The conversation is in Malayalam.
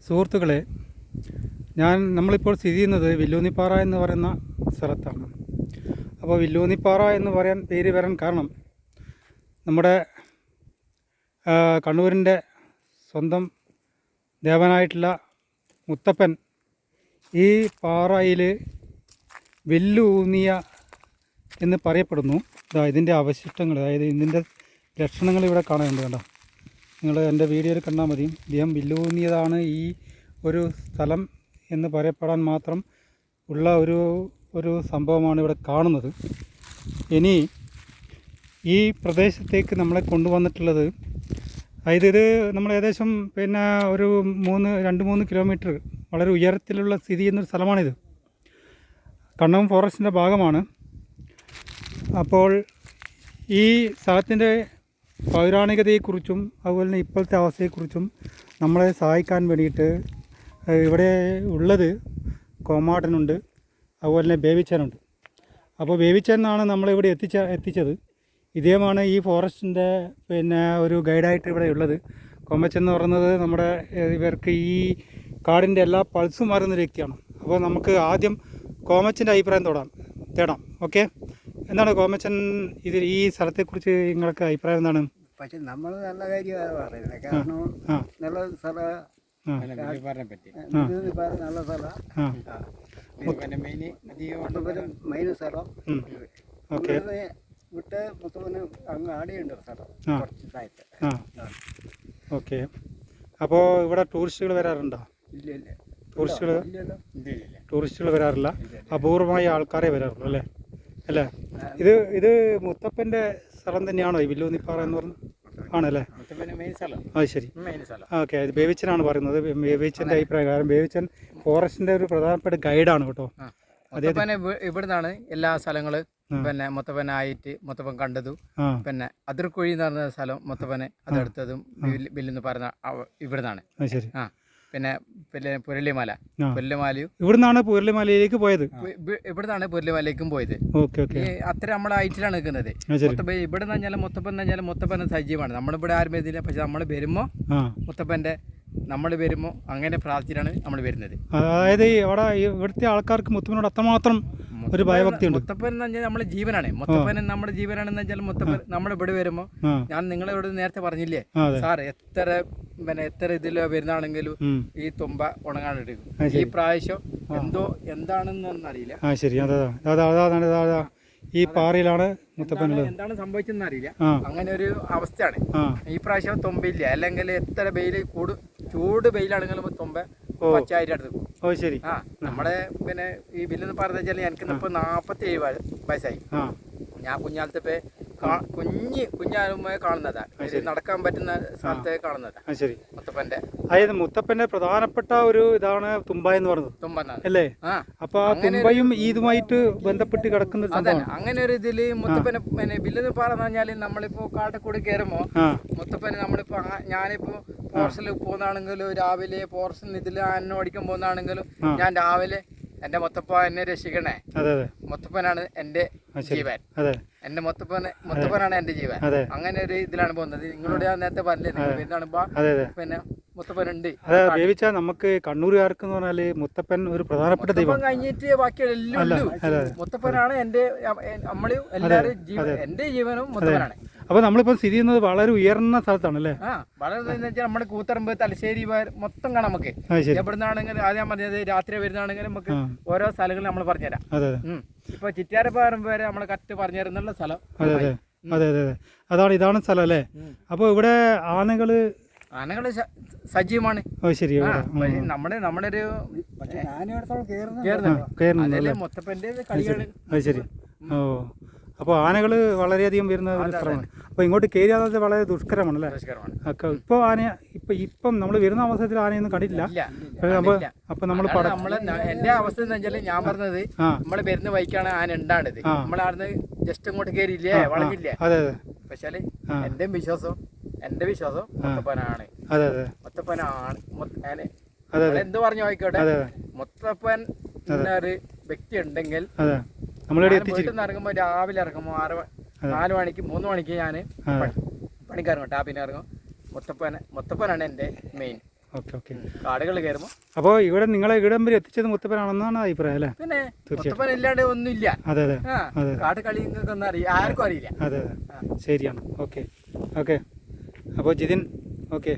സുഹൃത്തുക്കളെ, നമ്മളിപ്പോൾ സ്ഥിതി ചെയ്യുന്നത് വില്ലൂന്നിപ്പാറ എന്ന് പറയുന്ന സ്ഥലത്താണ്. അപ്പോൾ വില്ലൂന്നിപ്പാറ എന്ന് പേര് വരാൻ കാരണം നമ്മുടെ കണ്ണൂരിൻ്റെ സ്വന്തം ദേവനായിട്ടുള്ള മുത്തപ്പൻ ഈ പാറയിൽ വില്ലൂന്നിയ എന്ന് പറയപ്പെടുന്നു. ഇതിൻ്റെ അവശിഷ്ടങ്ങൾ, അതായത് ഇതിൻ്റെ ലക്ഷണങ്ങൾ ഇവിടെ കാണുന്നുണ്ട്. കണ്ടോ, നിങ്ങൾ എൻ്റെ വീഡിയോയിൽ കണ്ടാൽ മതി. ഇദ്ദേഹം വില്ലൂന്നിയതാണ് ഈ ഒരു സ്ഥലം എന്ന് പറയപ്പെടാൻ മാത്രം ഉള്ള ഒരു സംഭവമാണ് ഇവിടെ കാണുന്നത്. ഇനി ഈ പ്രദേശത്തേക്ക് നമ്മളെ കൊണ്ടുവന്നിട്ടുള്ളത്, അതായത് ഇത് നമ്മൾ ഏകദേശം ഒരു 2-3 കിലോമീറ്റർ വളരെ ഉയരത്തിലുള്ള സ്ഥിതി ചെയ്യുന്നൊരു സ്ഥലമാണിത്. കണ്ണവം ഫോറസ്റ്റിൻ്റെ ഭാഗമാണ്. അപ്പോൾ ഈ സ്ഥലത്തിൻ്റെ പൗരാണികതയെക്കുറിച്ചും അതുപോലെ തന്നെ ഇപ്പോഴത്തെ അവസ്ഥയെക്കുറിച്ചും നമ്മളെ സഹായിക്കാൻ വേണ്ടിയിട്ട് ഇവിടെ ഉള്ളത് കോമാട്ടനുണ്ട്, അതുപോലെ തന്നെ ബേബിച്ചനുണ്ട്. അപ്പോൾ ബേബിച്ചനാണ് നമ്മളിവിടെ എത്തിച്ചത്. ഇദ്ദേഹമാണ് ഈ ഫോറസ്റ്റിൻ്റെ ഒരു ഗൈഡായിട്ട് ഇവിടെ ഉള്ളത്. കോമച്ചൻ എന്ന് പറയുന്നത് നമ്മുടെ ഇവർക്ക് ഈ കാടിൻ്റെ എല്ലാ പൾസും മാറുന്നൊരു വ്യക്തിയാണ്. അപ്പോൾ നമുക്ക് ആദ്യം കോമച്ചൻ്റെ അഭിപ്രായം തേടാം. ഓക്കെ, എന്താണ് കോമച്ചൻ ഈ സ്ഥലത്തെക്കുറിച്ച് നിങ്ങൾക്ക് അഭിപ്രായം എന്താണ്? പക്ഷെ നമ്മൾ നല്ല കാര്യമാണ് പറയുന്നത്. കാരണം നല്ല സ്ഥലം, നല്ല സ്ഥലം, മെയിൻ സ്ഥലം വിട്ട് മുത്തപ്പന് അങ്ങ് ആടിയുണ്ട് സ്ഥലം കുറച്ച് താഴത്ത്. ഓക്കെ, അപ്പോൾ ഇവിടെ ടൂറിസ്റ്റുകൾ വരാറുണ്ടോ? ഇല്ല, ടൂറിസ്റ്റുകൾ വരാറില്ല. അപൂർവമായ ആൾക്കാരെ വരാറുള്ളൂ അല്ലേ? ഇത് മുത്തപ്പൻ്റെ സ്ഥലം തന്നെയാണോ ഈ വില്ലൂന്നിപ്പാറ എന്ന് പറഞ്ഞു? ആണല്ലേ? അത് ശരി. ഓക്കെ, ഇത് ബേബിച്ചനാണ് പറയുന്നത്. ബേബിച്ചൻ്റെ അഭിപ്രായം, കാരണം ബേബിച്ചൻ ഫോറസ്റ്റിൻ്റെ ഒരു പ്രധാനപ്പെട്ട ഗൈഡാണ് കേട്ടോ. മുത്തപ്പനെ ഇവിടുന്നാണ് എല്ലാ സ്ഥലങ്ങളും മുത്തപ്പനായിട്ട് മുത്തപ്പൻ കണ്ടതും അതിർക്കുഴി എന്ന് പറഞ്ഞ സ്ഥലം മുത്തപ്പനെ അതെടുത്തതും ബില്ലെന്ന് പറഞ്ഞ ഇവിടുന്നാണ്. പിന്നെ പുരളിമലയും ഇവിടുന്നാണ് പുരളിമലയിലേക്ക് പോയത്. ഇവിടുന്നാണ് പുരളിമലയിലേക്കും പോയത്. അത്ര നമ്മളെ ഹൈറ്റിലാണ് നിൽക്കുന്നത്. ഇവിടെ മുത്തപ്പൻ സജീവമാണ്. നമ്മളിവിടെ ആരും വരുന്നില്ല. പക്ഷെ നമ്മൾ വരുമ്പോ നമ്മൾ വരുമ്പോ അങ്ങനെ പ്രാർത്ഥിച്ചിട്ടാണ് നമ്മൾ വരുന്നത്. അതായത് ഇവിടുത്തെ ആൾക്കാർക്ക് മുത്തപ്പനോട് അത്രമാത്രം ഒരു ഭയഭക്തി ഉണ്ട്. മുത്തപ്പൻ എന്ന് പറഞ്ഞാൽ നമ്മുടെ ജീവനാണ്. മുത്തപ്പൻ നമ്മുടെ ജീവനാണെന്ന് വെച്ചാൽ മുത്തപ്പൻ നമ്മൾ ഇവിടെ വരുമ്പോ, ഞാൻ നിങ്ങളോട് നേരത്തെ പറഞ്ഞില്ലേ സാർ, എത്ര ഇതിലോ വരുന്നാണെങ്കിലും ഈ തുമ്പ ഉണങ്ങാനെടുക്കും. ഈ പ്രാവശ്യം എന്താണെന്നൊന്നും അറിയില്ല. ശരി, ഈ പാറയിലാണ് മുത്തപ്പൻ എന്താണ് സംഭവിച്ചെന്ന് അറിയില്ല. അങ്ങനെ ഒരു അവസ്ഥയാണ്. ഈ പ്രാവശ്യം തുമ്പില്ല. അല്ലെങ്കിൽ എത്ര ചൂട് വെയിലാണെങ്കിലും തുമ്പ പച്ചായിട്ട് എടുക്കും. ശരി. നമ്മുടെ ഈ ബില്ലെന്ന് പറഞ്ഞു വെച്ചാൽ എനിക്ക് ഇപ്പൊ 47 വയസ്സായി. ഞാൻ കുഞ്ഞാലത്തെ കുഞ്ഞാലുമ്പോ കാണുന്നതാ, നടക്കാൻ പറ്റുന്ന സ്ഥലത്തെ കാണുന്നതാ മുത്തപ്പന്റെ. അതായത് മുത്തപ്പന്റെ പ്രധാനപ്പെട്ട ഒരു ഇതാണ് തുമ്പ എന്ന് പറയുന്നത്. തുമ്പന്നാണ് അല്ലേ? അപ്പൊ തുമ്പയും ഇതുമായിട്ട് ബന്ധപ്പെട്ട് കിടക്കുന്ന അങ്ങനെ ഒരു ഇതില് മുത്തപ്പനെ ബില്ലെന്ന് പറഞ്ഞു കഴിഞ്ഞാല് നമ്മളിപ്പോ കാട്ടക്കൂടി കയറുമ്പോ മുത്തപ്പന് നമ്മളിപ്പോ ഞാനിപ്പോ ഫോറസ്റ്റിൽ പോകുന്നതാണെങ്കിലും രാവിലെ ഫോറസ്റ്റിൽ ഇതിൽ ആന ഓടിക്കാൻ പോകുന്നതാണെങ്കിലും ഞാൻ രാവിലെ എന്റെ മുത്തപ്പ എന്നെ രക്ഷിക്കണേ, മുത്തപ്പനാണ് എന്റെ ജീവൻ, എന്റെ മുത്തപ്പനാണ് എന്റെ ജീവൻ. അങ്ങനെ ഒരു ഇതിലാണ് പോകുന്നത്. നിങ്ങളോട് ഞാൻ നേരത്തെ പറഞ്ഞില്ലേ മുത്തപ്പനുണ്ട്. നമുക്ക് കണ്ണൂരുകാർക്ക് എന്ന് പറഞ്ഞാല് മുത്തപ്പൻ ഒരു പ്രധാനപ്പെട്ട ദൈവം കഴിഞ്ഞിട്ട് ബാക്കിയെല്ലാം മുത്തപ്പനാണ് എന്റെ എല്ലാവരും ജീവൻ. എന്റെ ജീവനും മുത്തപ്പനാണ്. അപ്പൊ നമ്മളിപ്പോ സ്ഥിതി ചെയ്യുന്നത് വളരെ ഉയർന്ന സ്ഥലത്താണല്ലേ? വളരെ നമ്മുടെ കൂത്തറമ്പ് തലശ്ശേരി മൊത്തം കാണാം. നമുക്ക് എവിടുന്നാണെങ്കിലും ആദ്യം പറഞ്ഞത് രാത്രി വരുന്നതാണെങ്കിലും നമുക്ക് ഓരോ സ്ഥലങ്ങൾ നമ്മൾ പറഞ്ഞുതരാം. ഇപ്പൊ ചിറ്റാരപ്പാറമ്പ് വരെ നമ്മള് കറക്റ്റ് പറഞ്ഞു തരുന്നുള്ള സ്ഥലം. ഇതാണ് സ്ഥലം അല്ലേ? അപ്പൊ ഇവിടെ ആനകള് സജീവമാണ്. ശരി. നമ്മുടെ ഒരു മുത്തപ്പന്റെ കളിയാണ്. ശരി. അപ്പോൾ ആനകൾ വളരെയധികം വരുന്ന ഒരു സ്ഥലമാണ്. അപ്പോൾ ഇങ്ങോട്ട് കയറിയാൽ വളരെ ദുഷ്കരമാണ് അല്ലേ? ഇപ്പോൾ ഇപ്പം നമ്മൾ വരുന്ന അവസരത്തിൽ ആനയൊന്നും കണ്ടിട്ടില്ല. അപ്പോൾ നമ്മൾ എന്റെ അവസ്ഥ എന്ന് വെച്ചാൽ ഞാൻ പറഞ്ഞത് നമ്മള് വരുന്ന വഴിക്കാണ് ആന ഉണ്ടാണ്ടത്. നമ്മളവിടുന്ന് ജസ്റ്റ് ഇങ്ങോട്ട് കയറിയില്ലേ, വളഞ്ഞില്ലേ? പക്ഷേ എന്റെ വിശ്വാസം മുത്തപ്പനാണ്. മുത്തപ്പനാണ്. എന്ത് പറഞ്ഞു നോക്കിക്കോട്ടെ, മുത്തപ്പൻ ഒരു വ്യക്തി ഉണ്ടെങ്കിൽ ഇറങ്ങുമ്പോ രാവിലെ ഇറങ്ങുമ്പോ 4 മണിക്ക് 3 മണിക്ക് ഞാൻ പണിക്കാരൻ ടാപ്പിന് ഇറങ്ങും. മുത്തപ്പനാണ് എന്റെ മെയിൻ. Okay okay. കാടുകൾ കയറുമ്പോൾ അപ്പോൾ ഇവിടെ നിങ്ങളെ ഇവിടം വരെ എത്തിച്ചത് മുത്തപ്പനാണെന്നാണ് അഭിപ്രായം അല്ലേ? പിന്നെ മുത്തപ്പൻ ഇല്ലാണ്ട് ഒന്നുമില്ല. അതെ അതെ കാട് കളി ഒന്നും അറിയാം, ആർക്കും അറിയില്ല. അതെ അതെ ശരിയാണ്. Okay okay. അപ്പോൾ ജിതിൻ ഓക്കെ.